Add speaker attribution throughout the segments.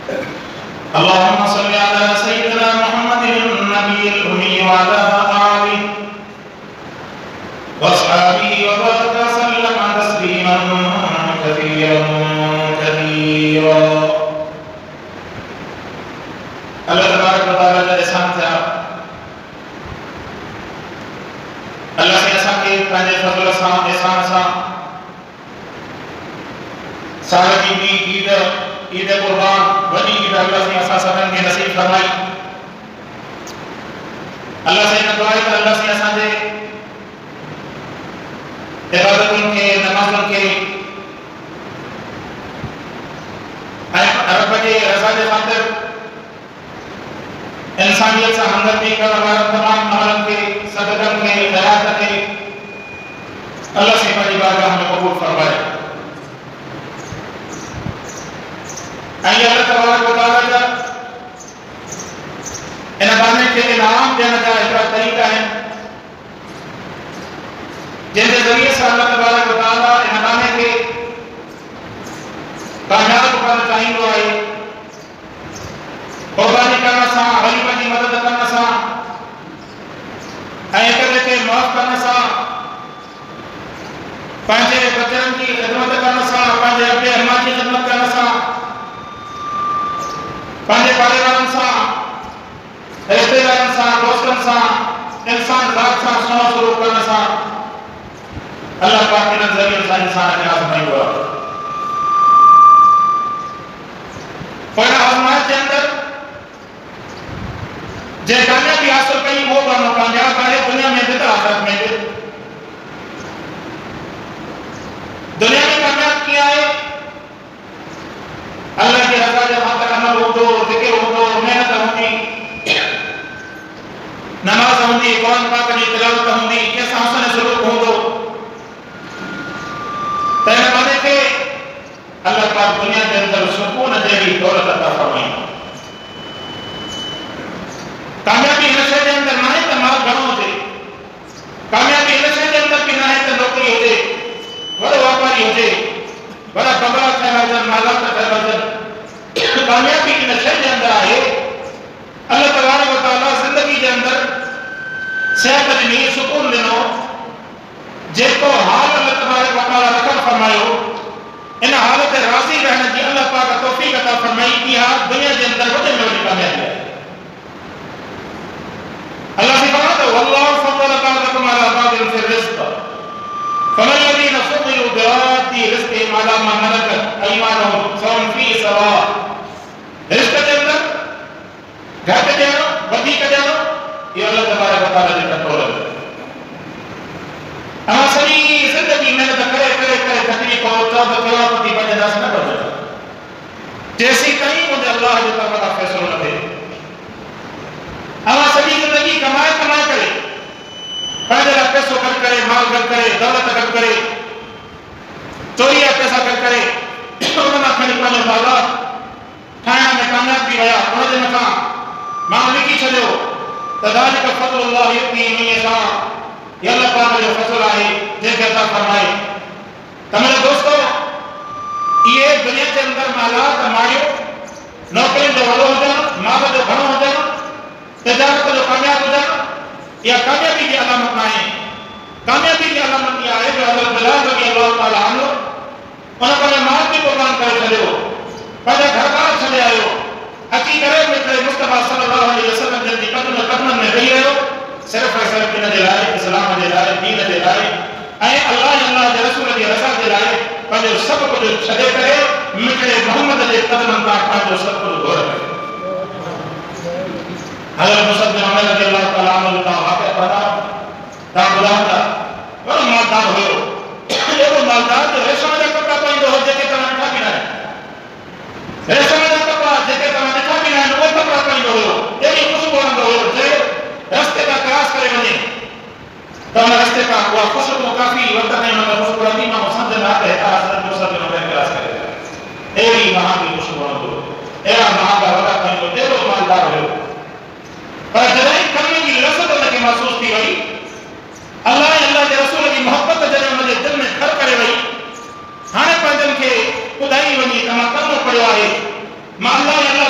Speaker 1: اللهم صل على سيدنا محمد النبي الأمي وعلى آله وأصحابه وبارك وسلم تسليما كثيرا كثيرا. अल्लाह तबारक व तआला जा एहसान था अल्लाह से असा के पंहिंजे फज़ल सां एहसान सां साल जी ॿी ईद ईद कुर्बान वॾी ईद अल्लाह से असा सभिनि खे नसीब फरमाई। अल्लाह से इन दुआ त अल्लाह से असांजे इबादतुनि खे नमाज़ुनि खे ऐं रब जे रज़ा जे ख़ातिर इंसानियत से हमदर्दी करण वाले तमाम मालूम के सदकन के खैरात के अल्लाह से बड़ी बारगाह में कबूल फरमाए। अल्लाह तबारक व तआला का इन बाने के इनाम देने का एक तरीका है जिनके जरिए से अल्लाह तबारक व तआला इन बाने के कामयाब करना चाहिए है। कुर्बानी करना सा गरीब की मदद करना सा एक के माफ करना सा पंहिंजे बच्चन की खिदमत करना सा पंहिंजे अबे अम्मा की खिदमत करना सा पंहिंजे परिवारन सा रिश्तेदारन सा दोस्तन सा इंसान ज़ात सा सुनो शुरू करना सा अल्लाह पाक के नजरिए से इंसान के आजमाई हुआ कोई आजमाइश के अंदर जे कामयाबी हासिल कई वो बनो कामयाब है दुनिया में भी तो आखिरत में भी। दुनिया में कामयाब किया है अल्लाह की रज़ा के खातिर अमल हो दो जिक्र हो दो मेहनत होती नमाज होती कुरान पाक की तिलावत होती कैसा हसन सलूक हो दो तैने माने के अल्लाह पाक दुनिया के अंदर सुकून देवी दौलत अता फरमाई। कामयाबी इन शइ के अंदर ना है तो माल घणो हुजे कामयाबी इन शइ के अंदर भी ना है तो नौकरी हुजे बड़ो व्यापारी हुजे बड़ा बंगला ठहियल हुजनि मालात ठहियल हुजनि कामयाबी इन शइ के अंदर आहे अल्लाह तबारक व तआला जिंदगी के अंदर सेहत ॾिनी सुकून ॾिनो जेको हाल अल्लाह तबारक व तआला रखण फरमायो इन हाल ते राज़ी रहण जी अल्लाह पाक तौफीक अता फरमाई। इहा दुनिया के अंदर वॾे में वॾी कामयाबी आहे। अल्लाह से फरमाता है वल्लाहु फद्दल बअदकुम अला बअदिन फि रिज़्क़ फमल्लज़ीना फुद्दिलू बिराद्दि रिज़्क़िहिम अला मा मलकत अयमानुहुम फहुम फ़ीहि सवाअ। रिज़्क़ के अंदर घटि ॾियणो वधीक ॾियणो ये अल्लाह तबारक व तआला जे कंट्रोल में। असां सॼी ज़िंदगी महिनत करे करे करे थकी पओ त करोड़पति बणजंदासीं न बणजंदा जेसीं ताईं मुंहिंजे अल्लाह जे तरफ़ खां फ़ैसिलो न थिए। असां सॼी ज़िंदगी कमाए कमाए करे पंहिंजे लाइ पैसो गॾु करे माल गॾु करे दौलत गॾु करे चोरी जा पैसा गॾु करे उन मां खणी पंहिंजो बाज़ार ठाहिण में कामयाब थी विया उनजे मथां माण्हू लिखी छॾियो त ज़ालिक फ़ज़्लुल्लाह युअतीहि मन यशा ये अल्लाह पाक जो फज़ल आहे जंहिंखे अता फरमाए। त मुंहिंजे दोस्तो इहे दुनिया जे अंदर मालात माड़ियूं नौकरियुनि जो वॾो हुजनि माल जो घणो हुजनि तिजारत जो कामयाब हुजनि या कामयाबी की अलामत ना है। कामयाबी की अलामत यह है जो हज़रत बिलाल रज़ी अल्लाह ताला अन्हु उन पंहिंजो माल भी कुर्बान करे छॾियो पंहिंजा घर बार छॾे आयो अची करे मिठड़े मुस्तफ़ा सल्लल्लाहु अलैहि वसल्लम जन जी कदमनि में वेही रहियो सिर्फ़ ऐं सिर्फ़ इन जे लाइ इस्लाम जे लाइ दीन जे लाइ ऐं अल्लाह जे रसूल जी रज़ा जे लाइ पंहिंजो सभु कुझु छॾे करे मिठड़े मोहम्मद जे कदमनि तां पंहिंजो सभु कुझु घोर कयो। हज़रत मुसअब बिन उमैर रज़ी अल्लाह ताला अन्हु का वाक़या पढ़ा ता ॿुधाईंदा वॾो मालदार हुयो एॾो मालदार जो रेशम जा कपिड़ा पाईंदो हो जेके तव्हां ॾिठा बि न आहिनि। रेशम जा कपिड़ा जेके तव्हां ॾिठा बि न आहिनि उहे कपिड़ा पाईंदो हुयो एॾी ख़ुशबू हणंदो हुयो जे रस्ते खां क्रॉस करे वञे त उन रस्ते खां उहा ख़ुशबू काफ़ी वक़्त ताईं हुन में ख़ुशबू रहंदी मां सम्झ में आहे त हज़रत मुसअब बिन उमैर क्रॉस करे अहिड़ी महांगी ख़ुशबू हणंदो अहिड़ा महांगा वॾा पाईंदो एॾो मालदार हुयो पर जॾहिं कलमे जी लज़त उनखे महसूस थी वई अल्लाह जे रसूल जी मोहब्बत जॾहिं उनजे दिल में घर करे वई हाणे पंहिंजनि खे ॿुधाई वञी त मां कलमो पढ़ियो आहे मां अल्लाह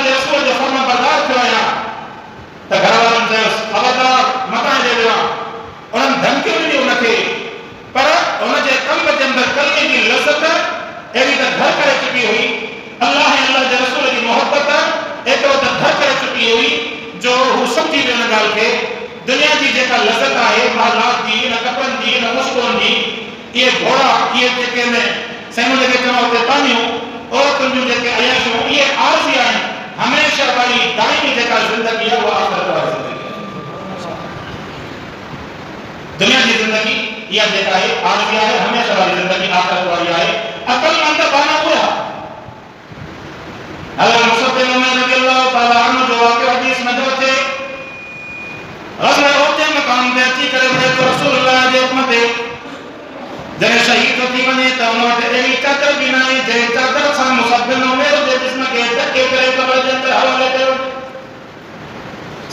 Speaker 1: भुलिजी वियो हिन ॻाल्हि खे दुनिया जी जेका लज़त आहे महलात जी न कपड़नि जी न मुश्कुलनि जी इहे घोड़ा इहे जेके आहिनि साईं जेके चवणो हुते पानियूं औरतुनि जूं जेके अयाशियूं इहे आरज़ी आहिनि हमेशह वारी दाइमी जेका ज़िंदगी आहे उहा आख़िरत वारी ज़िंदगी आहे दुनिया जी ज़िंदगी इहा जेका आहे आरज़ी आहे हमेशह वारी ज़िंदगी आख़िरत वारी आहे अक़लमंद बाना हुआ हज़रत मुसअब बिन उमैर रज़ियल्लाहु तआला अन्हु जो वाक़ियो हदीस में थो अचे ग़ज़वा ओते मक़ाम ते अची करे वञे तो रसूलुल्लाह जे हुक्म ते जॾहिं शहीद थी वञे त हुन वटि अहिड़ी चादर बि न आहे जंहिं चादर सां मुसअब बिन उमैर जे जिस्म खे ढके करे क़ब्र जे अंदरि हवाले कयो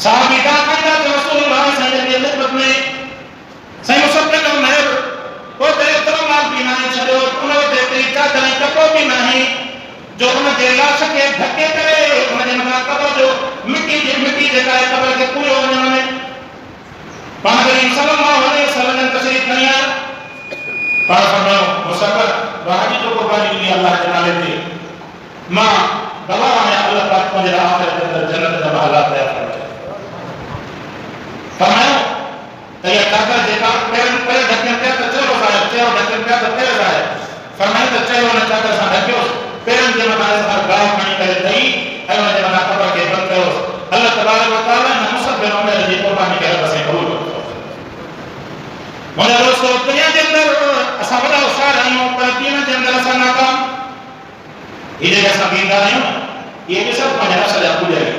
Speaker 1: साहबी का कंदा त रसूलुल्लाह साईं जी ख़िदमत में साईं मुसअब बिन उमैर ओते एतिरो माल बि न आहे छॾियो हुन वटि एतिरी चादर ऐं कपिड़ो बि न आहे जो उनके लाश के ढके करे उनके मथा कब्र जो मिट्टी जेका है कब्र के पूरे होने में पाण करीम सल्लल्लाहु अलैहि वसल्लम ने तशरीफ खणी आया पाण फरमायो मुसअब वाजी जो कुर्बानी दी अल्लाह के नाले ते मां गवाह आहियां अल्लाह पाक मुझे आखिरत के अंदर जन्नत जा हालात तैयार फरमायो त ये चादर जेका पैर ढके पे त चलो साहब चलो ढके पे त पैर जाए फरमायो त चलो न चादर सां ढकियो पेरन जे मथा हर गांव खणी करे दई ऐं उन जे मथा कब्र खे बंदि कयो अल्लाह तबारक व तआला ने मुसअब बिन उमैर जी कुर्बानी खे रब से क़बूल कयो मुंहिंजा दोस्तो दुनिया जे अंदर असां वॾा होशियार आहियूं पर दीन जे अंदर असां नाकाम इहे जेके असां ॾींदा आहियूं इहे बि सभु पंहिंजे नफ़्स जा पुॼारी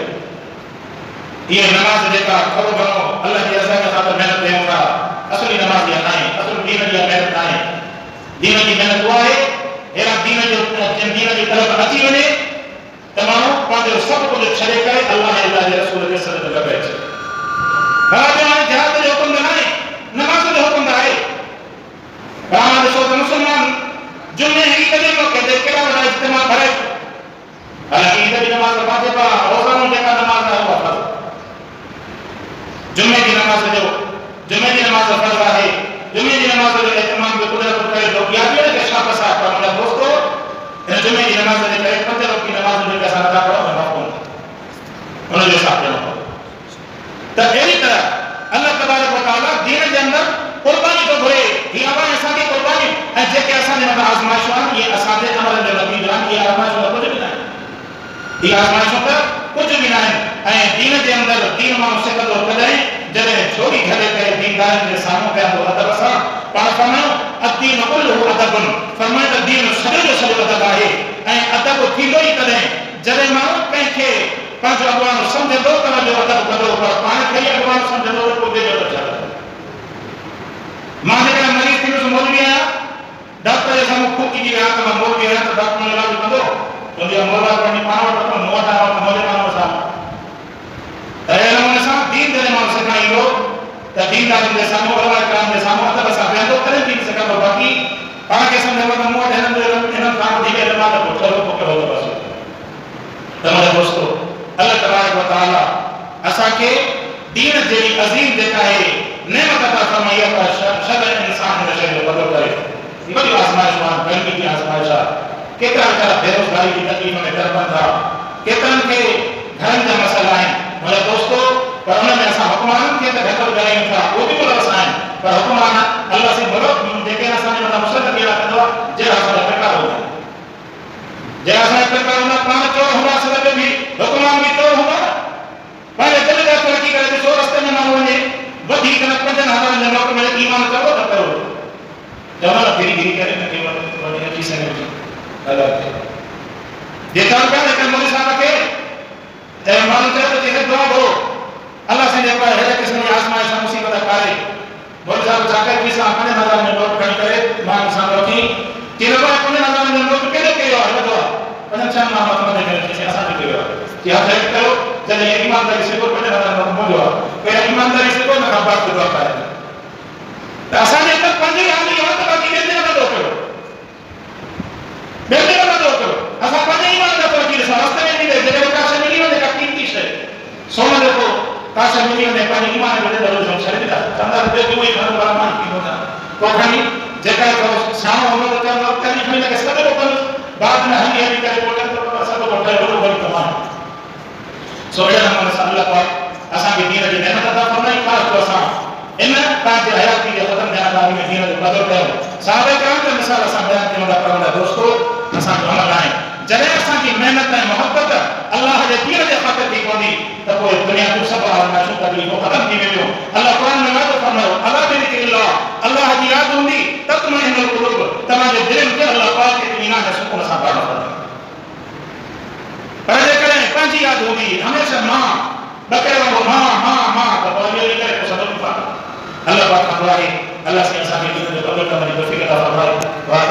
Speaker 1: इहे नमाज़ जेका थोरो घणो अल्लाह जी रज़ा खे ख़ातिर महिनत कयूं था असली नमाज़ इहा न आहे असुल दीन जी महिनत न आहे दीन जी महिनत उहा आहे हेरा दीन जी तरफ अची वञे त माण्हू पंहिंजो सभु कुझु छॾे करे अल्लाह ऐं अल्लाह जे रसूल जे सर ते लॻे अचे भला जो हाणे जिहाद जो हुकुम न आहे नमाज़ जो हुकुम आहे तव्हां ॾिसो त मुस्लमान जुमे ईद जे मौक़े ते कहिड़ा वॾा इज्तिमा भरे हालांकि ईद जी नमाज़ वाजिब आहे रोज़ानो जेका नमाज़ आहे उहा फर्ज़ जुमे जी नमाज़ फर्ज़ आहे जुमे जी नमाज़ जो इहतमाम बि कुदरत करे थो या बि के शाबस आहे पर मुंहिंजा दोस्तो हिन जुमे जी नमाज़ जे करे पंज वक़्त जी नमाज़ जेके असां नथा पढ़ूं उन मफ़हूम उन जो हिसाब ॾियणो पवंदो त अहिड़ी तरह अल्लाह तबारक व तआला दीन जे अंदर कुर्बानी थो घुरे हीअ आवाज़ असांखे कुर्बानी ऐं जेके असांजे मथां आज़माइशूं आहिनि इहे असांजे अमलनि जो नतीजो आहिनि इहे आज़माइशूं कुझु बि न आहिनि इहे आज़माइशूं त कुझु बि न आहिनि ऐं दीन जे अंदर दीन माण्हू सिखंदो तॾहिं जॾहिं छोड़ी छॾे करे दीनदारनि जे साम्हूं वेहंदो अदब सां पाण फरमायो अदीन कुल्लुहु अदबुन फरमायो त दीन सॼो जो सॼो अदब आहे ऐं अदब थींदो ई तॾहिं जॾहिं माण्हू कंहिंखे पंहिंजो अॻवान सम्झंदो त वॾो अदब कंदो पर पाण खे ई अॻवान सम्झंदो त पोइ ॿिए जो छा मां जेकॾहिं मरीज़ थी वियुसि मौलवी आहियां डॉक्टर जे साम्हूं फूकी जी विया त मां मौलवी आहियां त डॉक्टर इलाज कंदो मुंहिंजी मौला पंहिंजी पाण वटि मूं वटि आयो त मुंहिंजे माण्हू सां अहिड़े नमूने सां दीन जॾहिं माण्हू सेखारींदो त दीनदारनि जे साम्हूं उलमा किराम जे साम्हूं अदब सां वेहंदो तॾहिं दीन सिखंदो बाक़ी पाण खे सम्झंदो त मूं वटि हिननि खां वधीक इल्मु आहे त पोइ चलो पोइ कहिड़ो त बसि त मुंहिंजा दोस्तो अल्लाह तबारक व तआला असांखे दीन जहिड़ी अज़ीम जेका आहे नेमत अता फरमाई आहे पर शर इंसान हिन शइ जो वॾो करे वॾी आज़माइश आहे गरीबी जी आज़माइश आहे केतिरा वीचारा बेरोज़गारी जी तकलीफ़ में तड़पनि था केतिरनि खे घरनि जा मसइला आहिनि मुंहिंजा दोस्तो पर हुन में असां हुकुमाननि खे त ढकल ॻाल्हायूं था उहे बि मुलवस आहिनि पर हुकुमान अल्लाह से मुल्क जेके असांजे मथां मुसलत कहिड़ा कंदो आहे जहिड़ा असांजा प्रकार हूंदा जहिड़ा असांजा प्रकार हूंदा पाण चोर हूंदा सद बि हुकुमान बि चोर हूंदा पंहिंजे दिलि जा तरक़ी करे ॾिसो रस्ते में माण्हू वञे वधीक न 5,000 जो नोट मिले ईमान करो न करो चवण धीरे धीरे करे न के वॾी अची सघे जेका पिया लेकिन मोदी साहब खे ऐं माण्हू चयो त जेके दुआ करो अल्लाह से जेको आहे हेॾे क़िस्म जी आज़माइश मुसीबत कारे मोदी साहब छा करे पैसा 5,000 जो नोट खणी करे माण्हू सां वठी कि न 5,000 जो नोट केॾे कयो आहे हलंदो आहे 5-6 माह मत में असांखे कयो आहे कि हथ हेठि कयो जॾहिं ईमानदारी सिखो 5,000 नोट मुंहिंजो आहे पहिरियों ईमानदारी सिखो न खां बाद दुआ पाए त असांजे त पंज ई हाल इहो त बाक़ी ॿिए न नंढो कयो ॿिए न नंढो कयो असां पंज ईमान न तरक़ी ॾिसां रस्ते में मिले जॾहिं का शइ मिली वञे का कीमती शइ सोन जेको का शइ मिली वञे पंहिंजे ईमान खे ॾेढो छॾे ॾींदा चवंदा ॿियो उहो ई घर वारा मान थींदो न पोइ खणी जेका साम्हूं हूंदो त चवंदो तॾहिं खणी हिनखे सॾो कंदुसि बाद में हली हली करे पोइ सॾो वठे वॾो वरी तमामु सो अहिड़े नमूने सां अल्लाह पाक असांखे दीन जी नेमत अता फरमाई ख़ास तौर सां इन तव्हांजे हयाती जे ख़त्म थियण में दीन जो कदर कयो साहबा किराम जो मिसाल असां बयान कयूं था पर दोस्तो असांजो अमल आहे जॾहिं असांजी महिनत ऐं मोहब्बत अल्लाह जे दीन जे ख़ातिर थी पवंदी त पोइ दुनिया जूं सभु आज़माइशूं तकलीफ़ूं ख़त्म थी वेंदियूं अल्लाह क़ुर में वाइदो फरमायो अला बिज़िक्रिल्लाह अल्लाह जी याद हूंदी तत्मइन्नुल क़ुलूब तव्हांजे दिलनि खे अल्लाह पाक खे इत्मीनान ऐं सुकून सां भरियो कंदो पर जेकॾहिं पंहिंजी याद हूंदी हमेशह मां बकरे वांगुरु मां त पोइ इहो करे पोइ सभु अल्लाह पाक खां दुआ आहे अल्लाह से असांखे दीन जो कबूल करण जी तौफ़ीक़ अता फरमाए।